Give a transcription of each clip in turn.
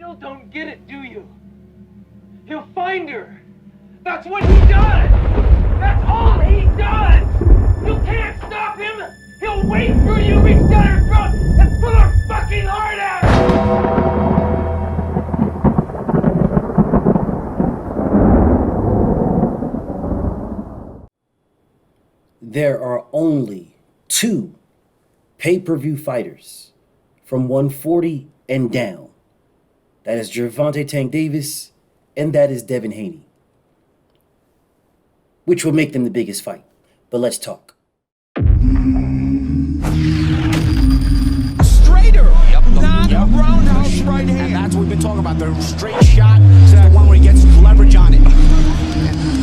still don't get it, do you? He'll find her. That's what he does. That's all he does. You can't stop him. He'll wait for you, reach down her throat, and pull her fucking heart out. There are only 2 pay-per-view fighters from 140 and down. That is Gervonta Tank Davis, and that is Devin Haney, which will make them the biggest fight. But let's talk. Straighter, not a roundhouse right hand. And that's what we've been talking about. The straight shot is the one where he gets leverage on it.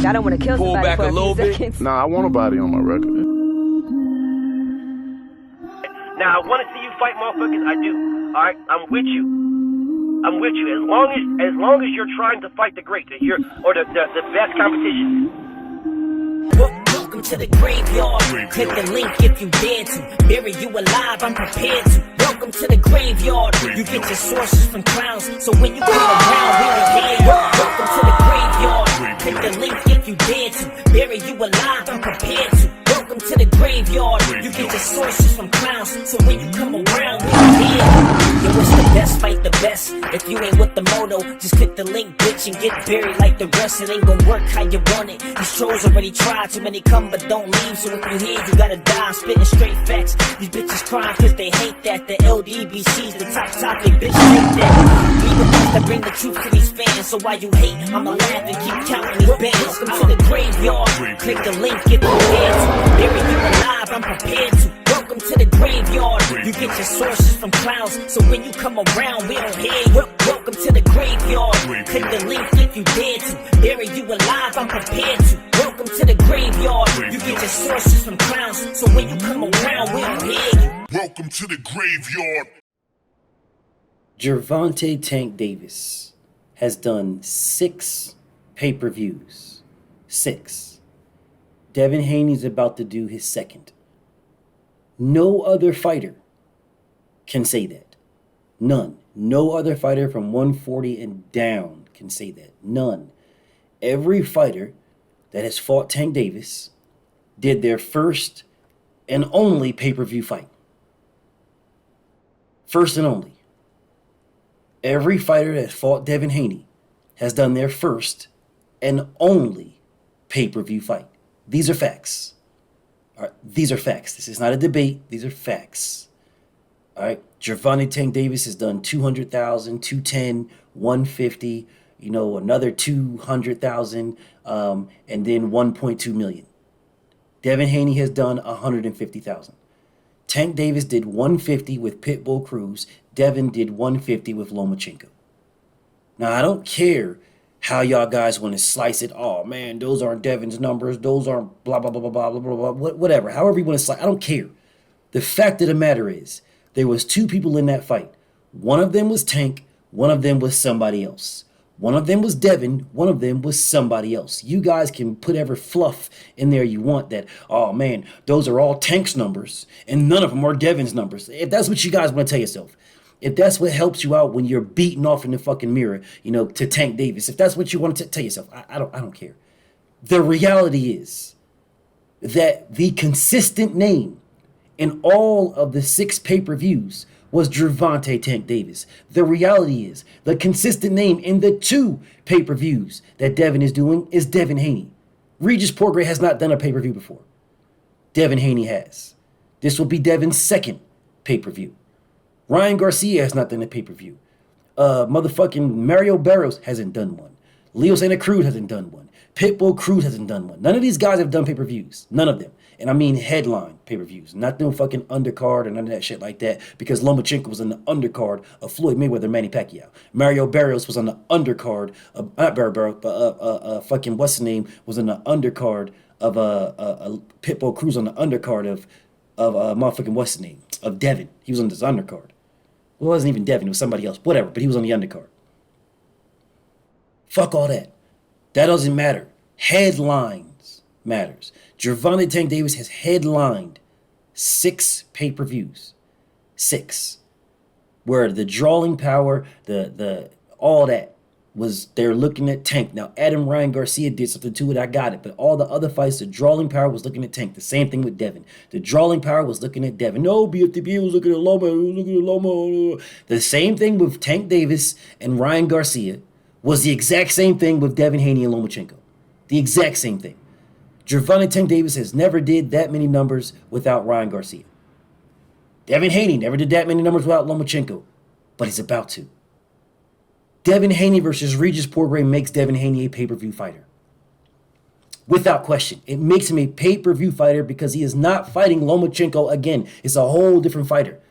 I don't want to kill somebody back for a little bit. seconds. Nah, I want a body on my record. Now, I want to see you fight motherfuckers. I do. All right, I'm with you. I'm with you. As long as you're trying to fight the great, the best competition. Welcome to the graveyard. Click the link if you dare to. Bury you alive, I'm prepared to. Welcome to the graveyard. You get your sources from clowns, so when you come around, we will hear you. Welcome to the graveyard. Click the link if you dare to. Bury you alive, I'm prepared to. Welcome to the graveyard. You get your sources from clowns, so when you come around, we will hear you. Yo, it's the best, fight the best. If you ain't with the moto, just click the link, bitch, and get buried like the rest. It ain't gonna work how you want it. These trolls already tried, too many come but don't leave. So if you hear, you gotta die. I'm spitting straight facts. These bitches crying cause they hate that. The LDBC's the top topic, bitch, hate that. We the ones that bring the truth to these fans. So while you hate, I'ma laugh and keep counting these bands. Welcome to the graveyard. Click the link, get prepared to. Bury you alive, I'm prepared to. Welcome to the graveyard. You get your sources from clowns, so when you come around, we don't hear you. Welcome to the graveyard. Click the link if you dare to. Bury you alive, I'm prepared to. Welcome to the graveyard. You get your sources from clowns, so when you come around, we don't hear you. Welcome to the graveyard. Gervonta Tank Davis has done 6 pay-per-views. 6. Devin Haney's about to do his 2nd. No other fighter can say that. None. No other fighter from 140 and down can say that. None. Every fighter that has fought Tank Davis did their first and only pay-per-view fight. First and only. Every fighter that fought Devin Haney has done their first and only pay-per-view fight. These are facts. All right, these are facts. This is not a debate. These are facts. All right. Gervonta Tank Davis has done 200,000, 210, 150, another 200,000, and then 1.2 million. Devin Haney has done 150,000. Tank Davis did 150 with Pitbull Cruz. Devin did 150 with Lomachenko. Now, I don't care how y'all guys want to slice it. Oh, man, those aren't Devin's numbers. Those aren't blah, blah, blah, blah, blah, blah, blah, blah, whatever. However you want to slice, I don't care. The fact of the matter is, there was 2 people in that fight. One of them was Tank. One of them was somebody else. One of them was Devin. One of them was somebody else. You guys can put ever fluff in there you want that, oh, man, those are all Tank's numbers, and none of them are Devin's numbers. If that's what you guys want to tell yourself. If that's what helps you out when you're beating off in the fucking mirror, to Tank Davis, if that's what you want to tell yourself, I don't care. The reality is that the consistent name in all of the 6 pay-per-views was Gervonta Tank Davis. The reality is the consistent name in the 2 pay-per-views that Devin is doing is Devin Haney. Regis Prograis has not done a pay-per-view before. Devin Haney has. This will be Devin's 2nd pay-per-view. Ryan Garcia has not done a pay-per-view. Motherfucking Mario Barrios hasn't done one. Leo Santa Cruz hasn't done one. Pitbull Cruz hasn't done one. None of these guys have done pay-per-views. None of them. And I mean headline pay-per-views. Not no fucking undercard or none of that shit like that. Because Lomachenko was on the undercard of Floyd Mayweather, Manny Pacquiao. Mario Barrios was on the undercard of, not Barrios, but fucking what's his name, was on the undercard of Pitbull Cruz on the undercard of motherfucking what's his name, of Devin. He was on this undercard. Well, it wasn't even Devin, it was somebody else. Whatever, but he was on the undercard. Fuck all that. That doesn't matter. Headlines matters. Gervonta Tank Davis has headlined 6 pay-per-views. 6. Where the drawing power, the all that was they're looking at Tank. Now, Ryan Garcia did something to it. I got it. But all the other fights, the drawing power was looking at Tank. The same thing with Devin. The drawing power was looking at Devin. No, BFTB was looking at Loma. The same thing with Tank Davis and Ryan Garcia was the exact same thing with Devin Haney and Lomachenko. The exact same thing. Gervonta Tank Davis has never did that many numbers without Ryan Garcia. Devin Haney never did that many numbers without Lomachenko, but he's about to. Devin Haney versus Regis Prograis makes Devin Haney a pay-per-view fighter. Without question. It makes him a pay-per-view fighter because he is not fighting Lomachenko again. It's a whole different fighter.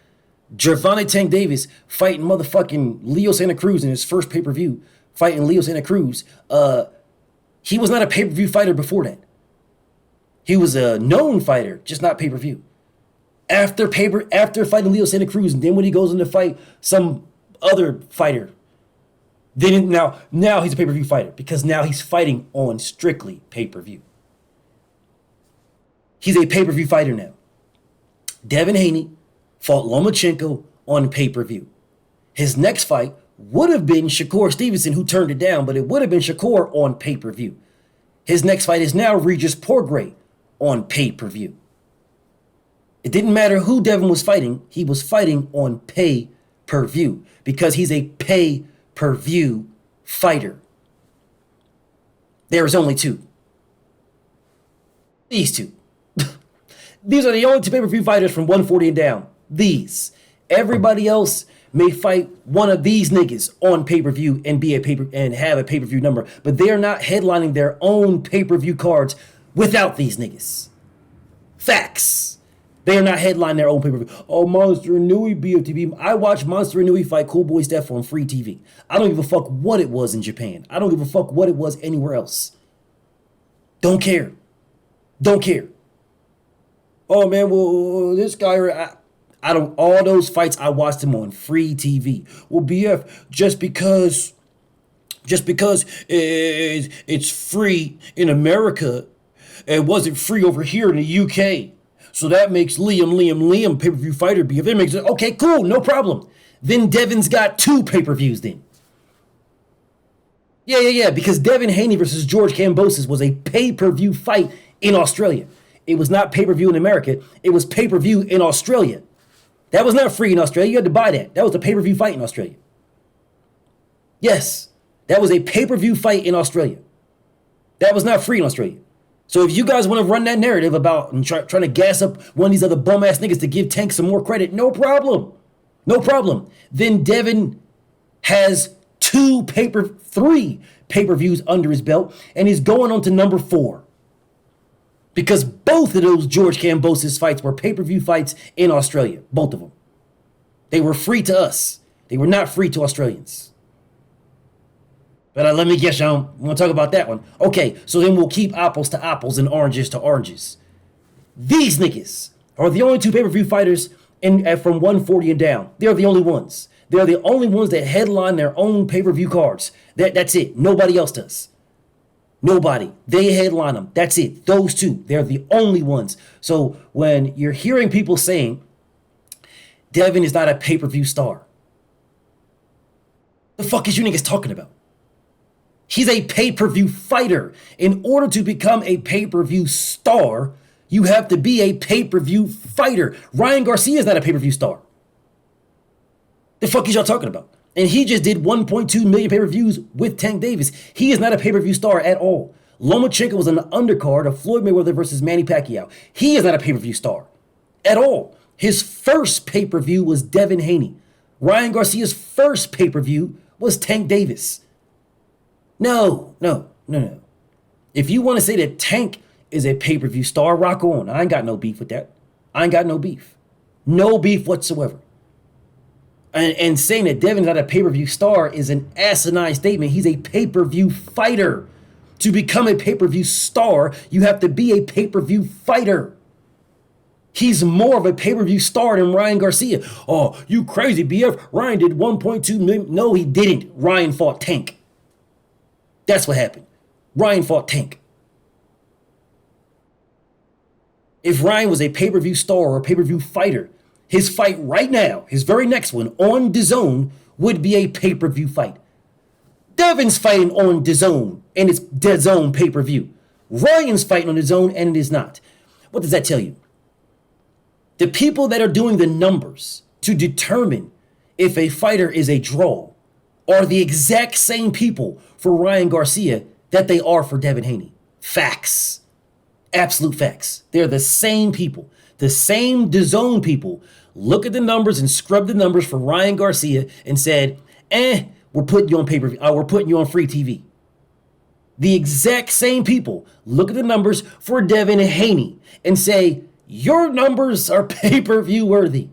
Gervonta Tank Davis fighting motherfucking Leo Santa Cruz in his first pay-per-view, fighting Leo Santa Cruz. He was not a pay-per-view fighter before that. He was a known fighter, just not pay-per-view. After fighting Leo Santa Cruz, and then when he goes in to fight some other fighter, then now he's a pay-per-view fighter because now he's fighting on strictly pay-per-view. He's a pay-per-view fighter now. Devin Haney fought Lomachenko on pay-per-view. His next fight would have been Shakur Stevenson, who turned it down, but it would have been Shakur on pay-per-view. His next fight is now Regis Prograis on pay-per-view. It didn't matter who Devin was fighting. He was fighting on pay-per-view because he's a pay-per-view fighter. There's only two. These two. These are the only two pay-per-view fighters from 140 and down. These. Everybody else may fight one of these niggas on pay-per-view and have a pay-per-view number, but they are not headlining their own pay-per-view cards without these niggas. Facts. They are not headlining their own pay-per-view. Oh, Monster Inouye, BFTB. I watched Monster Inouye fight Cool Boy Steph on free TV. I don't give a fuck what it was in Japan. I don't give a fuck what it was anywhere else. Don't care. Don't care. Oh, man, well, this guy... I don't. All those fights I watched them on free TV. Well, BF, just because it's free in America, it wasn't free over here in the UK. So that makes Liam pay-per-view fighter BF. That makes it okay. Cool, no problem. Then Devin's got two pay-per-views. Then. Yeah. Because Devin Haney versus George Kambosos was a pay-per-view fight in Australia. It was not pay-per-view in America. It was pay-per-view in Australia. That was not free in Australia. You had to buy that. That was a pay-per-view fight in Australia. Yes, that was a pay-per-view fight in Australia. That was not free in Australia. So if you guys want to run that narrative about and trying to gas up one of these other bum-ass niggas to give Tank some more credit, no problem. No problem. Then Devin has three pay-per-views under his belt, and he's going on to number 4. Because both of those George Kambosos fights were pay-per-view fights in Australia. Both of them. They were free to us. They were not free to Australians. But let me guess, y'all want to talk about that one. Okay, so then we'll keep apples to apples and oranges to oranges. These niggas are the only two pay-per-view fighters from 140 and down. They're the only ones. They're the only ones that headline their own pay-per-view cards. That's it. Nobody else does. Nobody. They headline them. That's it. Those two. They're the only ones. So when you're hearing people saying Devin is not a pay-per-view star, the fuck is you niggas talking about? He's a pay-per-view fighter. In order to become a pay-per-view star, you have to be a pay-per-view fighter. Ryan Garcia is not a pay-per-view star. The fuck is y'all talking about? And he just did 1.2 million pay-per-views with Tank Davis. He is not a pay-per-view star at all. Lomachenko was on the undercard of Floyd Mayweather versus Manny Pacquiao. He is not a pay-per-view star at all. His first pay-per-view was Devin Haney. Ryan Garcia's first pay-per-view was Tank Davis. No. If you want to say that Tank is a pay-per-view star, rock on. I ain't got no beef with that. I ain't got no beef. No beef whatsoever. And saying that Devin's not a pay-per-view star is an asinine statement. He's a pay-per-view fighter. To become a pay-per-view star, you have to be a pay-per-view fighter. He's more of a pay-per-view star than Ryan Garcia. Oh, you crazy, BF. Ryan did 1.2 million. No, he didn't. Ryan fought Tank. That's what happened. Ryan fought Tank. If Ryan was a pay-per-view star or a pay-per-view fighter, his fight right now, his very next one on DAZN, would be a pay-per-view fight. Devin's fighting on DAZN, and it's DAZN pay-per-view. Ryan's fighting on DAZN, and it is not. What does that tell you? The people that are doing the numbers to determine if a fighter is a draw are the exact same people for Ryan Garcia that they are for Devin Haney. Facts. Absolute facts. They're the same people. The same DAZN people look at the numbers and scrub the numbers for Ryan Garcia and said, we're putting you on pay-per-view. We're putting you on free TV. The exact same people look at the numbers for Devin Haney and say, your numbers are pay-per-view worthy.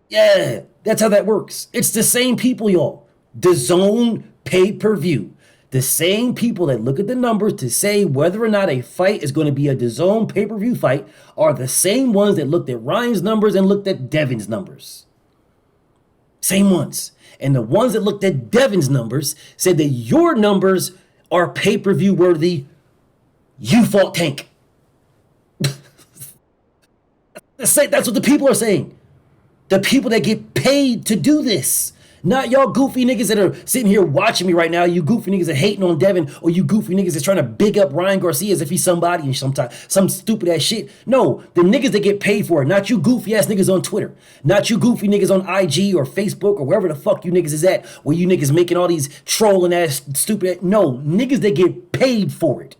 Yeah, that's how that works. It's the same people, y'all. DAZN pay-per-view. The same people that look at the numbers to say whether or not a fight is going to be a DAZN pay-per-view fight are the same ones that looked at Ryan's numbers and looked at Devin's numbers. Same ones. And the ones that looked at Devin's numbers said that your numbers are pay-per-view worthy. You fought Tank. That's what the people are saying. The people that get paid to do this. Not y'all goofy niggas that are sitting here watching me right now. You goofy niggas that hating on Devin, or you goofy niggas that's trying to big up Ryan Garcia as if he's somebody and some stupid ass shit. No, the niggas that get paid for it. Not you goofy ass niggas on Twitter. Not you goofy niggas on IG or Facebook or wherever the fuck you niggas is at, where you niggas making all these trolling ass stupid ass. No, niggas that get paid for it.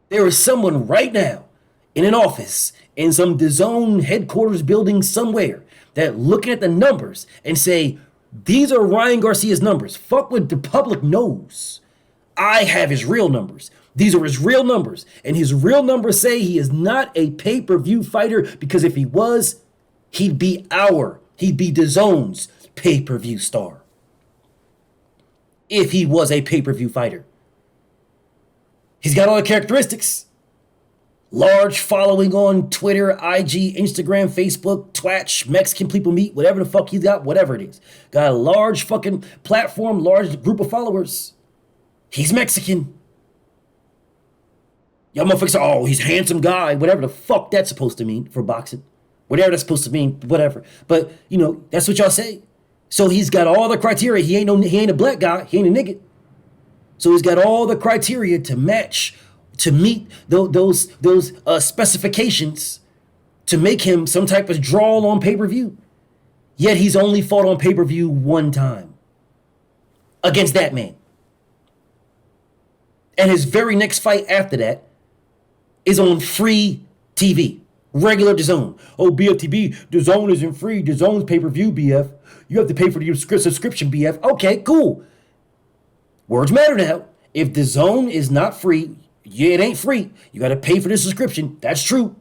There is someone right now in an office in some DAZN headquarters building somewhere that looking at the numbers and say, these are Ryan Garcia's numbers. Fuck what the public knows. I have his real numbers. These are his real numbers. And his real numbers say he is not a pay-per-view fighter, because if he was, he'd be DAZN's pay-per-view star. If he was a pay-per-view fighter. He's got all the characteristics. Large following on Twitter, IG, Instagram, Facebook, Twitch, Mexican people meet, whatever the fuck he's got, whatever it is. Got a large fucking platform, large group of followers. He's Mexican. Y'all motherfuckers say, oh, he's a handsome guy, whatever the fuck that's supposed to mean for boxing. Whatever that's supposed to mean, whatever. But, you know, that's what y'all say. So he's got all the criteria. He ain't a black guy. He ain't a nigga. So he's got all the criteria to match, to meet those specifications to make him some type of draw on pay-per-view. Yet he's only fought on pay-per-view one time against that man. And his very next fight after that is on free TV, regular DAZN. Oh, BFTB, DAZN isn't free. DAZN's pay-per-view, BF. You have to pay for your subscription, BF. Okay, cool. Words matter now. If DAZN is not free, yeah, it ain't free. You got to pay for the subscription. That's true.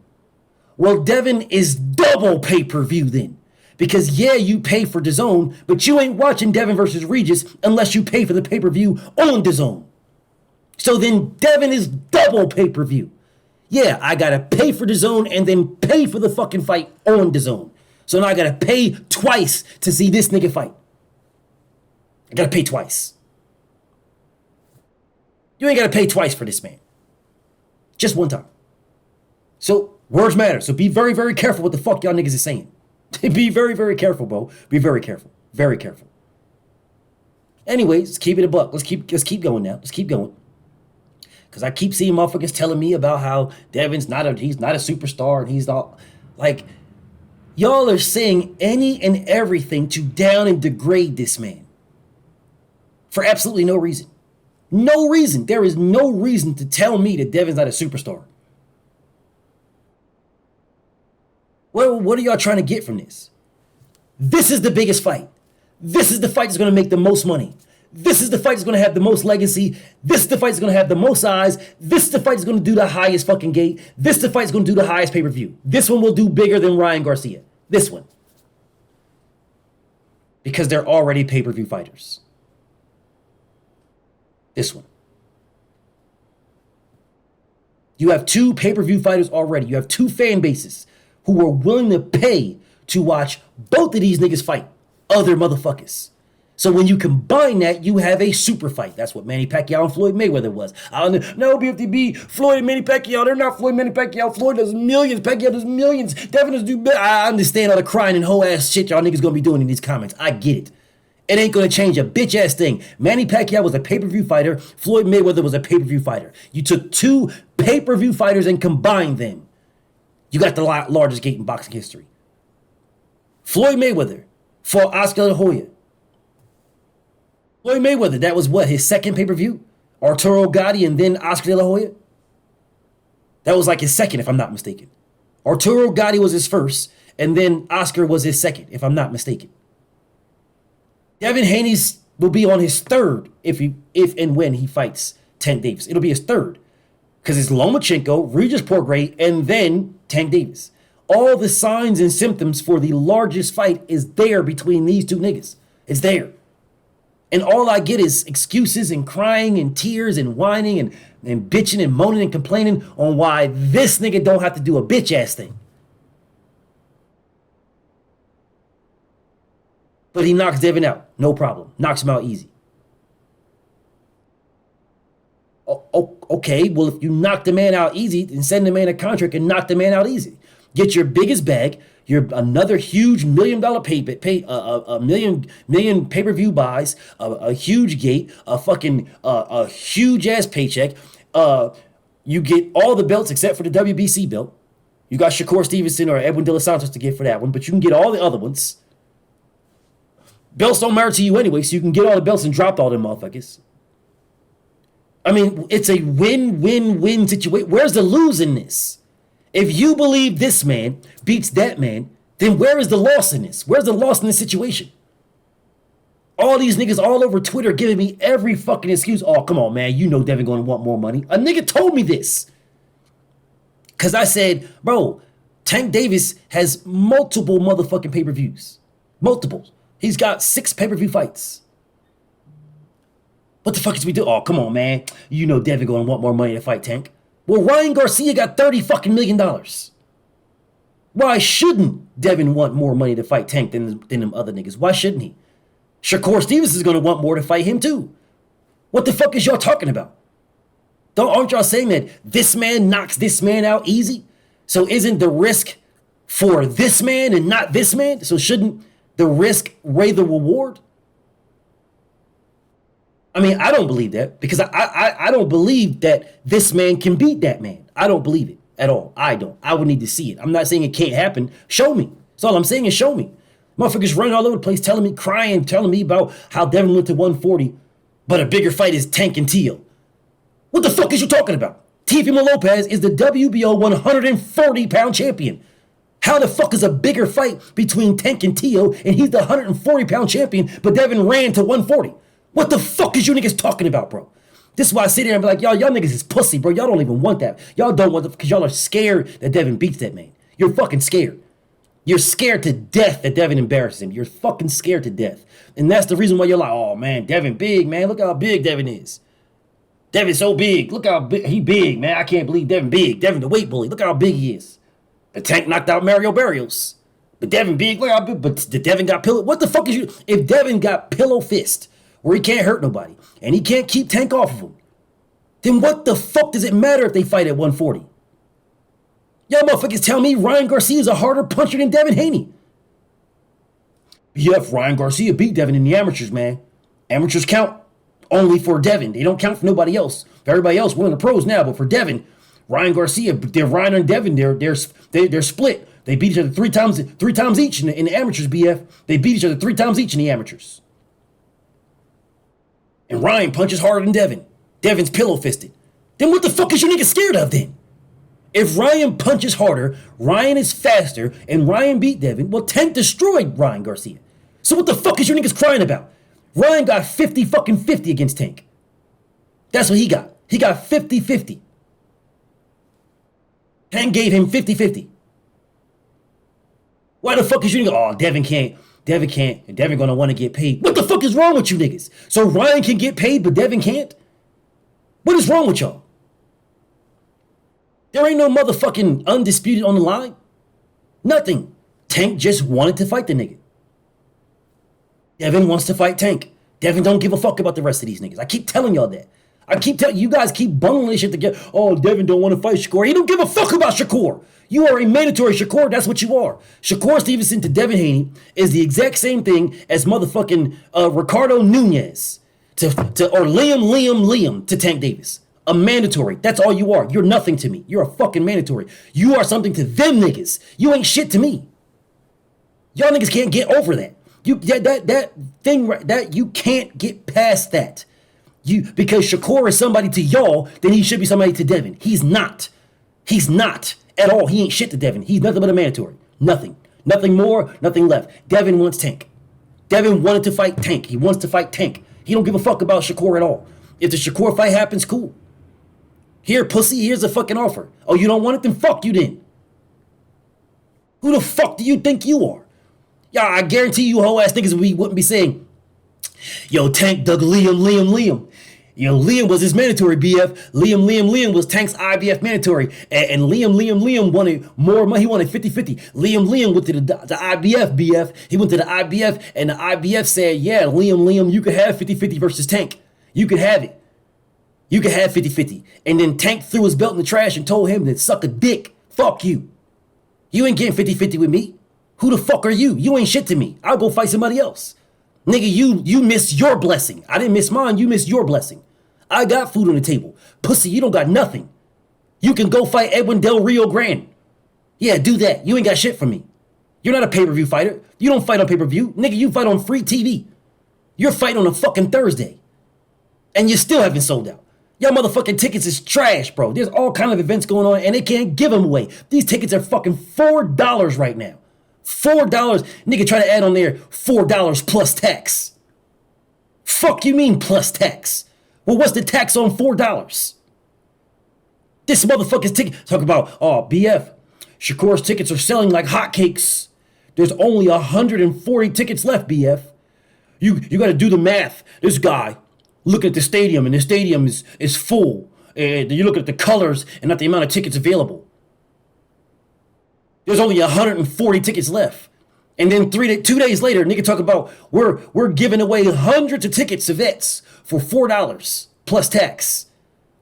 Well, Devin is double pay-per-view then. Because, yeah, you pay for DAZN, but you ain't watching Devin versus Regis unless you pay for the pay-per-view on DAZN. So then Devin is double pay-per-view. Yeah, I got to pay for DAZN and then pay for the fucking fight on DAZN. So now I got to pay twice to see this nigga fight. I got to pay twice. You ain't got to pay twice for this man. Just one time. So, words matter. So be very, very careful what the fuck y'all niggas is saying. Be very, very careful, bro. Be very careful. Very careful. Anyways, let's keep it a buck. Let's keep going now. Let's keep going. Because I keep seeing motherfuckers telling me about how Devin's he's not a superstar and he's not, like, y'all are saying any and everything to down and degrade this man. For absolutely no reason. No reason. There is no reason to tell me that Devin's not a superstar. Well, what are y'all trying to get from this? This is the biggest fight. This is the fight that's going to make the most money. This is the fight that's going to have the most legacy. This is the fight that's going to have the most eyes. This is the fight that's going to do the highest fucking gate. This is the fight that's going to do the highest pay-per-view. This one will do bigger than Ryan Garcia. This one. Because they're already pay-per-view fighters. This one. You have two pay-per-view fighters already. You have two fan bases who are willing to pay to watch both of these niggas fight other motherfuckers. So when you combine that, you have a super fight. That's what Manny Pacquiao and Floyd Mayweather was. No, BFTB, Floyd and Manny Pacquiao, they're not Floyd, Manny Pacquiao. Floyd does millions, Pacquiao does millions. Devin does do. I understand all the crying and hoe ass shit y'all niggas gonna be doing in these comments. I get it. It ain't gonna change a bitch ass thing. Manny Pacquiao was a pay-per-view fighter. Floyd Mayweather was a pay-per-view fighter. You took two pay-per-view fighters and combined them. You got the largest gate in boxing history. Floyd Mayweather fought Oscar De La Hoya. Floyd Mayweather, that was what, his second pay-per-view? Arturo Gatti and then Oscar De La Hoya? That was like his second, if I'm not mistaken. Arturo Gatti was his first, and then Oscar was his second, if I'm not mistaken. Devin Haney will be on his third if and when he fights Tank Davis. It'll be his third. Because it's Lomachenko, Regis Prograis, and then Tank Davis. All the signs and symptoms for the largest fight is there between these two niggas. It's there. And all I get is excuses and crying and tears and whining and bitching and moaning and complaining on why this nigga don't have to do a bitch ass thing. But he knocks Devin out. No problem. Knocks him out easy. Okay, well, if you knock the man out easy, then send the man a contract and knock the man out easy. Get your biggest bag, another huge $1 million million pay-per-view buys, a huge gate, a huge ass paycheck. You get all the belts except for the WBC belt. You got Shakur Stevenson or Edwin De Los Santos to get for that one, but you can get all the other ones. Belts don't matter to you anyway, so you can get all the belts and drop all them motherfuckers. I mean, it's a win-win-win situation. Where's the lose in this? If you believe this man beats that man, then where is the loss in this? Where's the loss in this situation? All these niggas all over Twitter giving me every fucking excuse. Oh, come on, man. You know Devin gonna want more money. A nigga told me this. Because I said, bro, Tank Davis has multiple motherfucking pay-per-views. Multiple. He's got 6 pay-per-view fights. What the fuck is we do? Oh, come on, man. You know Devin gonna want more money to fight Tank. Well, Ryan Garcia got $30 fucking million. Why shouldn't Devin want more money to fight Tank than them other niggas? Why shouldn't he? Shakur Stevens is gonna want more to fight him too. What the fuck is y'all talking about? Aren't y'all saying that this man knocks this man out easy? So isn't the risk for this man and not this man? So shouldn't the risk weigh the reward? I mean, I don't believe that because I don't believe that this man can beat that man. I don't believe it at all. I don't. I would need to see it. I'm not saying it can't happen. Show me. That's all I'm saying is show me. Motherfuckers running all over the place telling me, crying, telling me about how Devin went to 140, but a bigger fight is Tank and Teal. What the fuck is you talking about? Teofimo Lopez is the WBO 140-pound champion. How the fuck is a bigger fight between Tank and Teal and he's the 140-pound champion, but Devin ran to 140? What the fuck is you niggas talking about, bro? This is why I sit there and be like, y'all niggas is pussy, bro. Y'all don't even want that. Y'all don't want it because y'all are scared that Devin beats that man. You're fucking scared. You're scared to death that Devin embarrasses him. You're fucking scared to death. And that's the reason why you're like, oh man, Devin big, man. Look how big Devin is. Devin's so big. Look how big. He big, man. I can't believe Devin big. Devin the weight bully. Look how big he is. The Tank knocked out Mario Barrios. But Devin big. Look how big. But the Devin got pillow. What the fuck is you? If Devin got pillow fist where he can't hurt nobody and he can't keep Tank off of him, then what the fuck does it matter if they fight at 140? Y'all motherfuckers tell me Ryan Garcia is a harder puncher than Devin Haney. Yeah, Ryan Garcia beat Devin in the amateurs, man. Amateurs count only for Devin. They don't count for nobody else. For everybody else, we're in the pros now. But for Devin, Ryan Garcia, they're Ryan and Devin. They're split. They beat each other three times each in the amateurs. BF. They beat each other 3 times each in the amateurs. And Ryan punches harder than Devin. Devin's pillow fisted. Then what the fuck is you niggas scared of then? If Ryan punches harder, Ryan is faster, and Ryan beat Devin, well, Tank destroyed Ryan Garcia. So what the fuck is you niggas crying about? Ryan got 50-50 against Tank. That's what he got. He got 50-50. Tank gave him 50-50. Why the fuck is you niggas? Oh, Devin can't, and Devin gonna want to get paid. What the fuck is wrong with you niggas? So Ryan can get paid, but Devin can't? What is wrong with y'all? There ain't no motherfucking undisputed on the line. Nothing. Tank just wanted to fight the nigga. Devin wants to fight Tank. Devin don't give a fuck about the rest of these niggas. I keep telling y'all that. I keep telling you guys keep bungling this shit together. Oh, Devin don't want to fight Shakur. He don't give a fuck about Shakur. You are a mandatory Shakur. That's what you are. Shakur Stevenson to Devin Haney is the exact same thing as motherfucking Ricardo Nunez or Liam to Tank Davis. A mandatory. That's all you are. You're nothing to me. You're a fucking mandatory. You are something to them niggas. You ain't shit to me. Y'all niggas can't get over that. That thing that you can't get past that. Because Shakur is somebody to y'all, then he should be somebody to Devin. He's not. He's not at all. He ain't shit to Devin. He's nothing but a mandatory. Nothing. Nothing more, nothing left. Devin wants Tank. Devin wanted to fight Tank. He wants to fight Tank. He don't give a fuck about Shakur at all. If the Shakur fight happens, cool. Here, pussy, here's a fucking offer. Oh, you don't want it? Then fuck you then. Who the fuck do you think you are? Yeah, I guarantee you whole ass niggas wouldn't be saying, yo, Tank dug Liam. Yo, Liam was his mandatory BF. Liam was Tank's IBF mandatory. And Liam wanted more money. He wanted 50-50. Liam went to the IBF BF. He went to the IBF and the IBF said, yeah, Liam, you could have 50-50 versus Tank. You could have it. You could have 50-50. And then Tank threw his belt in the trash and told him to suck a dick. Fuck you. You ain't getting 50-50 with me. Who the fuck are you? You ain't shit to me. I'll go fight somebody else. Nigga, you missed your blessing. I didn't miss mine. You missed your blessing. I got food on the table. Pussy, you don't got nothing. You can go fight Edwin Del Rio Grande. Yeah, do that. You ain't got shit from me. You're not a pay-per-view fighter. You don't fight on pay-per-view. Nigga, you fight on free TV. You're fighting on a fucking Thursday. And you still haven't sold out. Y'all motherfucking tickets is trash, bro. There's all kind of events going on and they can't give them away. These tickets are fucking $4 right now. $4. Nigga try to add on there $4 plus tax. Fuck you mean plus tax? Well, what's the tax on $4? This motherfucker's ticket. Talk about, oh, BF. Shakur's tickets are selling like hotcakes. There's only 140 tickets left, BF. You got to do the math. This guy, look at the stadium, and the stadium is full. And you look at the colors and not the amount of tickets available. There's only 140 tickets left. And then 2 days later, nigga talk about we're giving away hundreds of tickets to vets for $4 plus tax.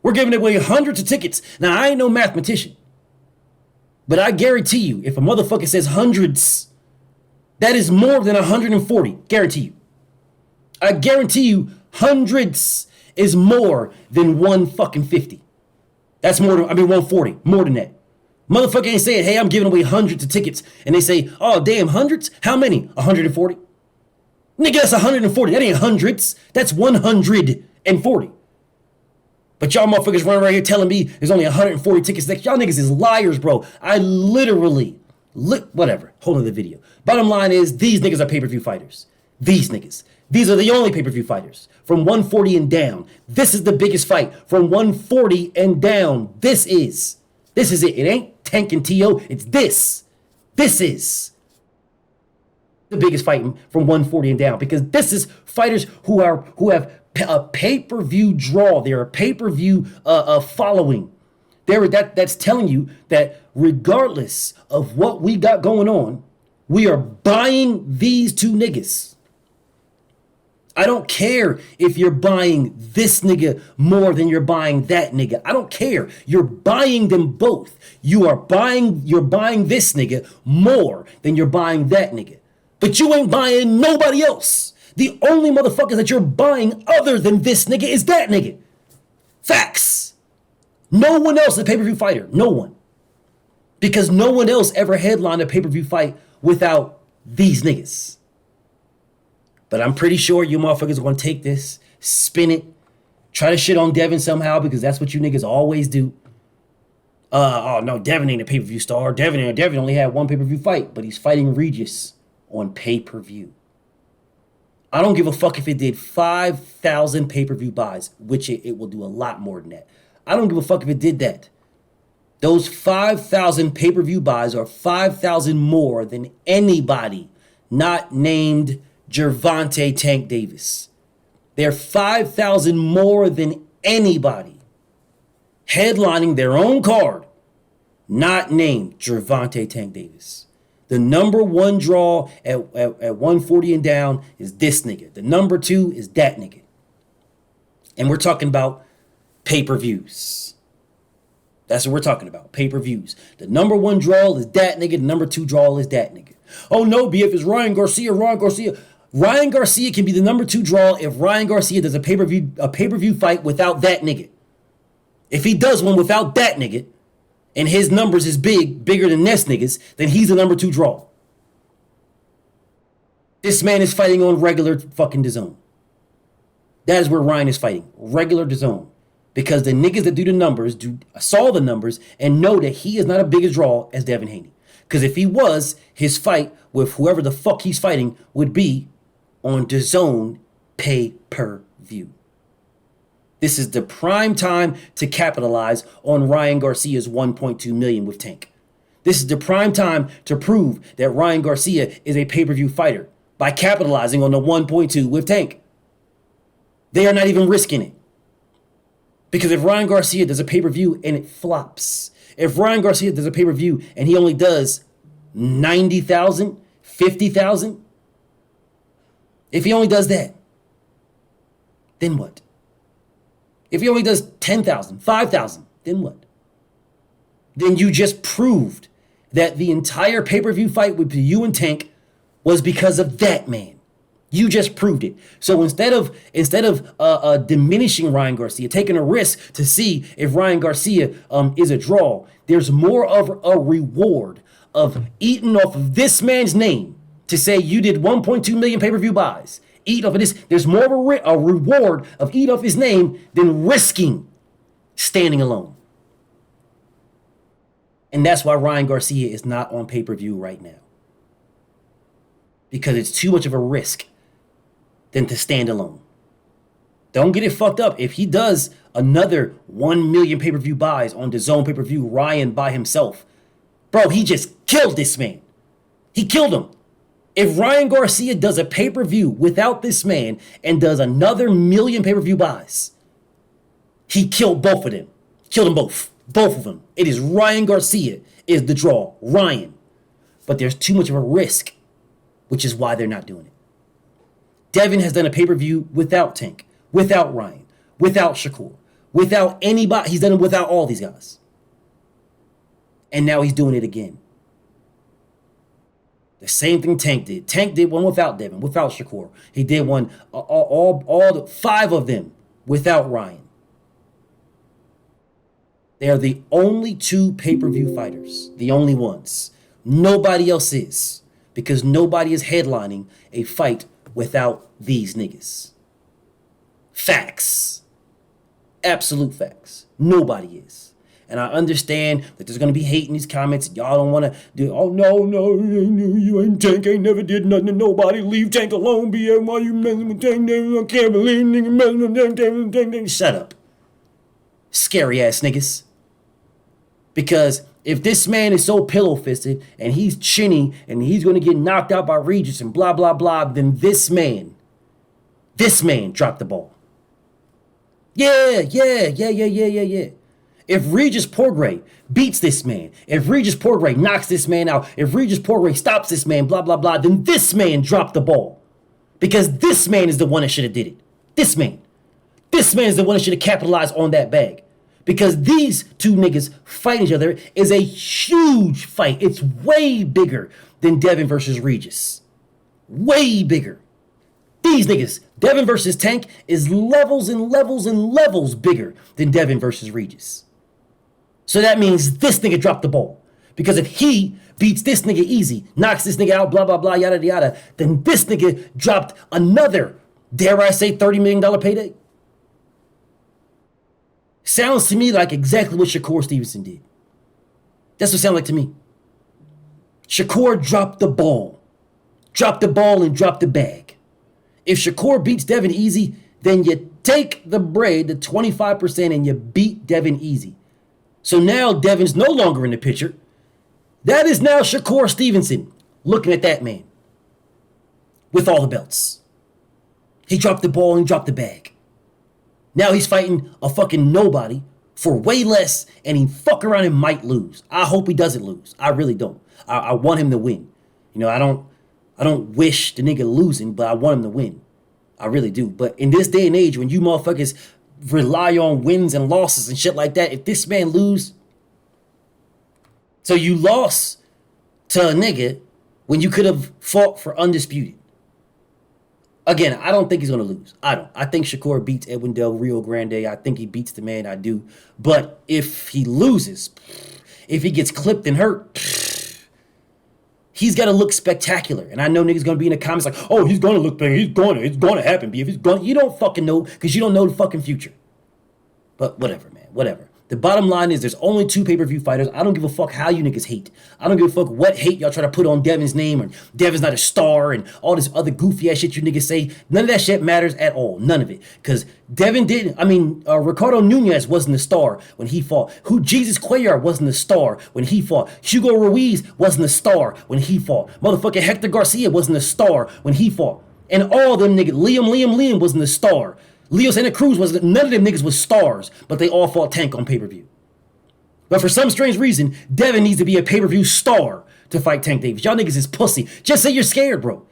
We're giving away hundreds of tickets. Now, I ain't no mathematician. But I guarantee you, if a motherfucker says hundreds, that is more than 140. Guarantee you. I guarantee you hundreds is more than 150. That's more than, 140. More than that. Motherfucker ain't saying, hey, I'm giving away hundreds of tickets. And they say, oh, damn, hundreds? How many? 140? Nigga, that's 140. That ain't hundreds. That's 140. But y'all motherfuckers running around here telling me there's only 140 tickets. Y'all niggas is liars, bro. I literally, whatever. Hold on the video. Bottom line is, these niggas are pay-per-view fighters. These niggas. These are the only pay-per-view fighters. From 140 and down. This is the biggest fight. From 140 and down. This is it. It ain't Tank and T.O. It's this. This is the biggest fight from 140 and down. Because this is fighters who have a pay-per-view draw. They're a pay-per-view following. That's telling you that regardless of what we got going on, we are buying these two niggas. I don't care if you're buying this nigga more than you're buying that nigga. I don't care. You're buying them both. You're buying this nigga more than you're buying that nigga. But you ain't buying nobody else. The only motherfuckers that you're buying other than this nigga is that nigga. Facts. No one else is a pay-per-view fighter. No one. Because no one else ever headlined a pay-per-view fight without these niggas. But I'm pretty sure you motherfuckers are going to take this, spin it, try to shit on Devin somehow because that's what you niggas always do. Oh, no, Devin ain't a pay-per-view star. Devin only had one pay-per-view fight, but he's fighting Regis on pay-per-view. I don't give a fuck if it did 5,000 pay-per-view buys, which it will do a lot more than that. I don't give a fuck if it did that. Those 5,000 pay-per-view buys are 5,000 more than anybody not named Gervonta Tank Davis. They're 5,000 more than anybody headlining their own card not named Gervonta Tank Davis. The number one draw at 140 and down is this nigga. The number two is that nigga. And we're talking about Pay-per-views. That's what we're talking about. Pay-per-views. The number one draw is that nigga. The number two draw is that nigga. Oh no, BF, it's Ryan Garcia. Ryan Garcia can be the number two draw if Ryan Garcia does a pay-per-view fight without that nigga. If he does one without that nigga, and his numbers is bigger than this nigga's, then he's the number two draw. This man is fighting on regular fucking DAZN. That is where Ryan is fighting. Regular DAZN. Because the niggas that do the numbers saw the numbers and know that he is not a big a draw as Devin Haney. Because if he was, his fight with whoever the fuck he's fighting would be on DAZN pay-per-view. This is the prime time to capitalize on Ryan Garcia's 1.2 million with Tank. This is the prime time to prove that Ryan Garcia is a pay-per-view fighter by capitalizing on the 1.2 with Tank. They are not even risking it. Because if Ryan Garcia does a pay-per-view and it flops, if Ryan Garcia does a pay-per-view and he only does 90,000, 50,000, if he only does that, then what? If he only does 10,000, 5,000, then what? Then you just proved that the entire pay-per-view fight with you and Tank was because of that man. You just proved it. So instead of diminishing Ryan Garcia, taking a risk to see if Ryan Garcia is a draw, there's more of a reward of eating off of this man's name to say you did 1.2 million pay-per-view buys. Eat off of this. There's more of a reward of eat off his name than risking standing alone. And that's why Ryan Garcia is not on pay-per-view right now. Because it's too much of a risk than to stand alone. Don't get it fucked up. If he does another 1 million pay-per-view buys on DAZN pay-per-view, Ryan by himself, bro, he just killed this man. He killed him. If Ryan Garcia does a pay-per-view without this man and does another 1 million pay-per-view buys, he killed both of them. Killed them both. Both of them. It is Ryan Garcia is the draw. Ryan. But there's too much of a risk, which is why they're not doing it. Devin has done a pay-per-view without Tank, without Ryan, without Shakur, without anybody. He's done it without all these guys. And now he's doing it again. The same thing Tank did. Tank did one without Devin, without Shakur. He did one, all 5 of them without Ryan. They are the only 2 pay-per-view fighters. The only ones. Nobody else is. Because nobody is headlining a fight without these niggas. Facts. Absolute facts. Nobody is. And I understand that there's going to be hate in these comments. Y'all don't want to do, oh, no, you ain't Tank ain't never did nothing to nobody. Leave Tank alone, BM. Why you messing with Tank? I can't believe nigga messing with Tank. Shut up. Scary ass niggas. Because if this man is so pillow-fisted and he's chinny and he's going to get knocked out by Regis and blah, blah, blah, then this man dropped the ball. Yeah. If Regis Porgray beats this man, if Regis Porgray knocks this man out, if Regis Porgray stops this man, blah, blah, blah, then this man dropped the ball. Because this man is the one that should have did it. This man. This man is the one that should have capitalized on that bag. Because these 2 niggas fighting each other is a huge fight. It's way bigger than Devin versus Regis. Way bigger. These niggas, Devin versus Tank, is levels and levels and levels bigger than Devin versus Regis. So that means this nigga dropped the ball. Because if he beats this nigga easy, knocks this nigga out, blah, blah, blah, yada, yada, then this nigga dropped another, dare I say, $30 million payday. Sounds to me like exactly what Shakur Stevenson did. That's what it sounds like to me. Shakur dropped the ball. Dropped the ball and dropped the bag. If Shakur beats Devin easy, then you take the bread, the 25%, and you beat Devin easy. So now Devin's no longer in the picture. That is now Shakur Stevenson looking at that man with all the belts. He dropped the ball and dropped the bag. Now he's fighting a fucking nobody for way less, and he fuck around and might lose. I hope he doesn't lose. I really don't. I want him to win. You know, I don't wish the nigga losing, but I want him to win. I really do. But in this day and age, when you motherfuckers rely on wins and losses and shit like that. If this man lose, so you lost to a nigga when you could have fought for undisputed. Again, I don't think he's going to lose. I don't. I think Shakur beats Edwin Del Rio Grande. I think he beats the man. I do. But if he loses, if he gets clipped and hurt, he's got to look spectacular. And I know niggas going to be in the comments like, oh, he's going to look big. It's going to happen. B. If he's going, you don't fucking know because you don't know the fucking future. But whatever, man. Whatever. The bottom line is there's only 2 pay-per-view fighters. I don't give a fuck how you niggas hate. I don't give a fuck what hate y'all try to put on Devin's name or Devin's not a star and all this other goofy ass shit you niggas say. None of that shit matters at all. None of it. Because Devin didn't, Ricardo Nunez wasn't a star when he fought. Jesus Cuellar wasn't a star when he fought. Hugo Ruiz wasn't a star when he fought. Motherfucking Hector Garcia wasn't a star when he fought. And all them niggas, Liam wasn't a star. Leo Santa Cruz wasn't, none of them niggas was stars, but they all fought Tank on pay-per-view. But for some strange reason, Devin needs to be a pay-per-view star to fight Tank Davis. Y'all niggas is pussy. Just say you're scared, bro.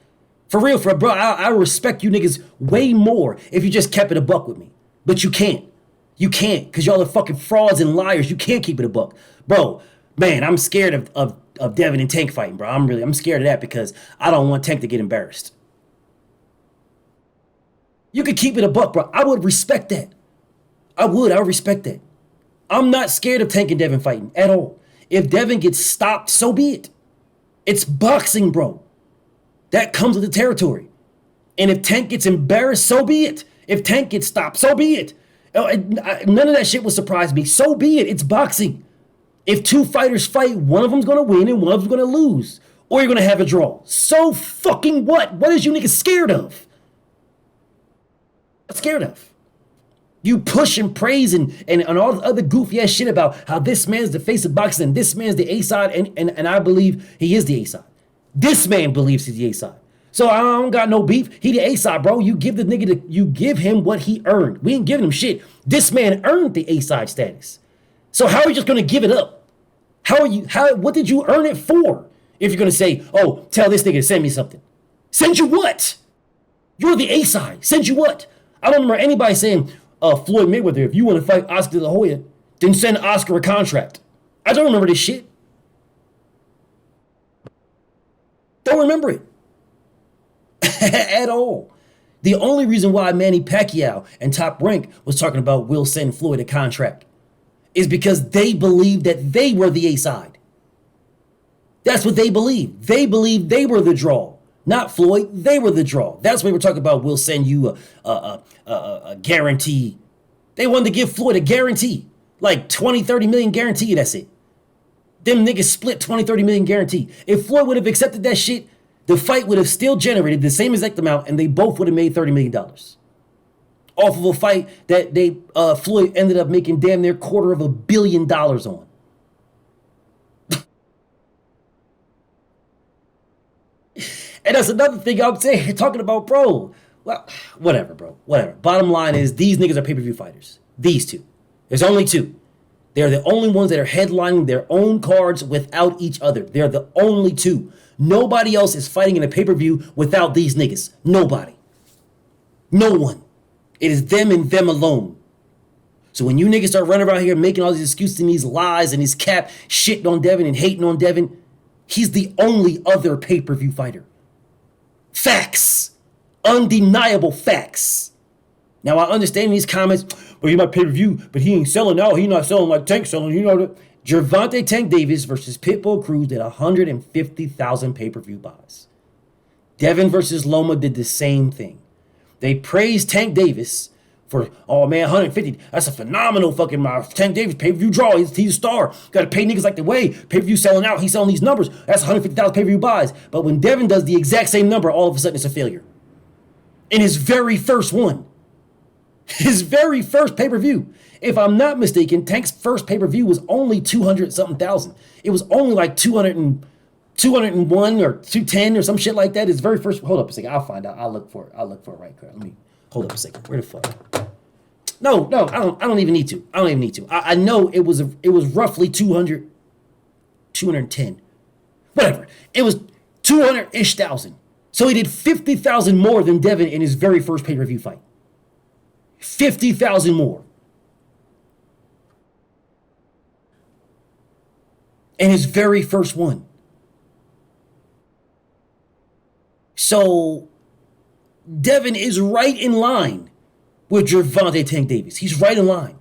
For real, bro, I respect you niggas way more if you just kept it a buck with me. But you can't. You can't, because y'all are fucking frauds and liars. You can't keep it a buck. Bro, man, I'm scared of Devin and Tank fighting, bro. I'm scared of that because I don't want Tank to get embarrassed. You could keep it a buck, bro. I would respect that. I would respect that. I'm not scared of Tank and Devin fighting at all. If Devin gets stopped, so be it. It's boxing, bro. That comes with the territory. And if Tank gets embarrassed, so be it. If Tank gets stopped, so be it. None of that shit would surprise me. So be it. It's boxing. If 2 fighters fight, one of them's going to win and one of them's going to lose. Or you're going to have a draw. So fucking what? What is you niggas scared of? Scared of. You push and praise and all the other goofy ass shit about how this man's the face of boxing and this man's the A-side and I believe he is the A-side. This man believes he's the A-side. So I don't got no beef. He the A-side, bro. You give the nigga you give him what he earned. We ain't giving him shit. This man earned the A-side status. So how are you just gonna give it up? What did you earn it for? If you're gonna say, oh, tell this nigga to send me something. Send you what? You're the A-side. Send you what? I don't remember anybody saying, Floyd Mayweather, if you want to fight Oscar De La Hoya, then send Oscar a contract. I don't remember this shit. Don't remember it. At all. The only reason why Manny Pacquiao and Top Rank was talking about will send Floyd a contract is because they believed that they were the A-side. That's what they believed. They believed they were the draw. Not Floyd, they were the draw. That's why we're talking about we'll send you a guarantee. They wanted to give Floyd a guarantee. Like 20, 30 million guarantee, that's it. Them niggas split 20, 30 million guarantee. If Floyd would have accepted that shit, the fight would have still generated the same exact amount and they both would have made $30 million. Off of a fight that Floyd ended up making damn near $250 million on. And that's another thing I'm saying, talking about, bro. Well, whatever, bro. Whatever. Bottom line is these niggas are pay-per-view fighters. These 2. There's only 2. They're the only ones that are headlining their own cards without each other. They're the only 2. Nobody else is fighting in a pay-per-view without these niggas. Nobody. No one. It is them and them alone. So when you niggas start running around here making all these excuses and these lies and these cap shitting on Devin and hating on Devin, he's the only other pay-per-view fighter. Facts. Undeniable facts. Now, I understand these comments, but he might pay-per-view, but he ain't selling out. He not selling like Tank selling. You know that. Gervonta Tank Davis versus Pitbull Cruz did 150,000 pay-per-view buys. Devin versus Loma did the same thing. They praised Tank Davis for, oh man, 150. That's a phenomenal fucking Tank Davis pay-per-view draw. He's a star. Got to pay niggas like the way. Pay-per-view selling out. He's selling these numbers. That's 150,000 pay-per-view buys. But when Devin does the exact same number, all of a sudden it's a failure. In his very first one. His very first pay-per-view. If I'm not mistaken, Tank's first pay-per-view was only 200-something thousand. It was only like 201 or 210 or some shit like that. His very first. Hold up a second. I'll find out. I'll look for it right quick. Let me hold up a second. Where the fuck? No, I don't even need to. I know it was roughly 200, 210. Whatever. It was 200-ish thousand. So he did 50,000 more than Devin in his very first pay-per-view fight. 50,000 more. And his very first one. So Devin is right in line with Gervonta Tank Davis. He's right in line.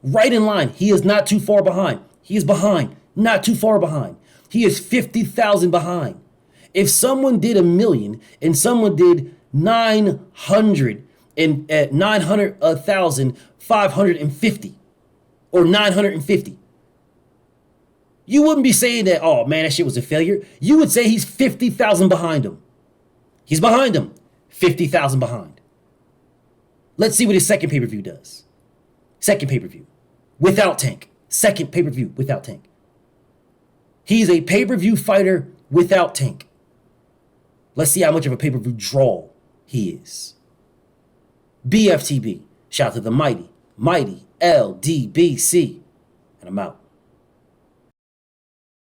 Right in line. He is not too far behind. He is behind. Not too far behind. He is 50,000 behind. If someone did 1 million and someone did 900,550 or 950, you wouldn't be saying that, oh man, that shit was a failure. You would say he's 50,000 behind him. He's behind him. 50,000 behind. Let's see what his second pay-per-view does. Second pay-per-view. Without Tank. Second pay-per-view without Tank. He's a pay-per-view fighter without Tank. Let's see how much of a pay-per-view draw he is. BFTB. Shout out to the mighty LDBC. And I'm out.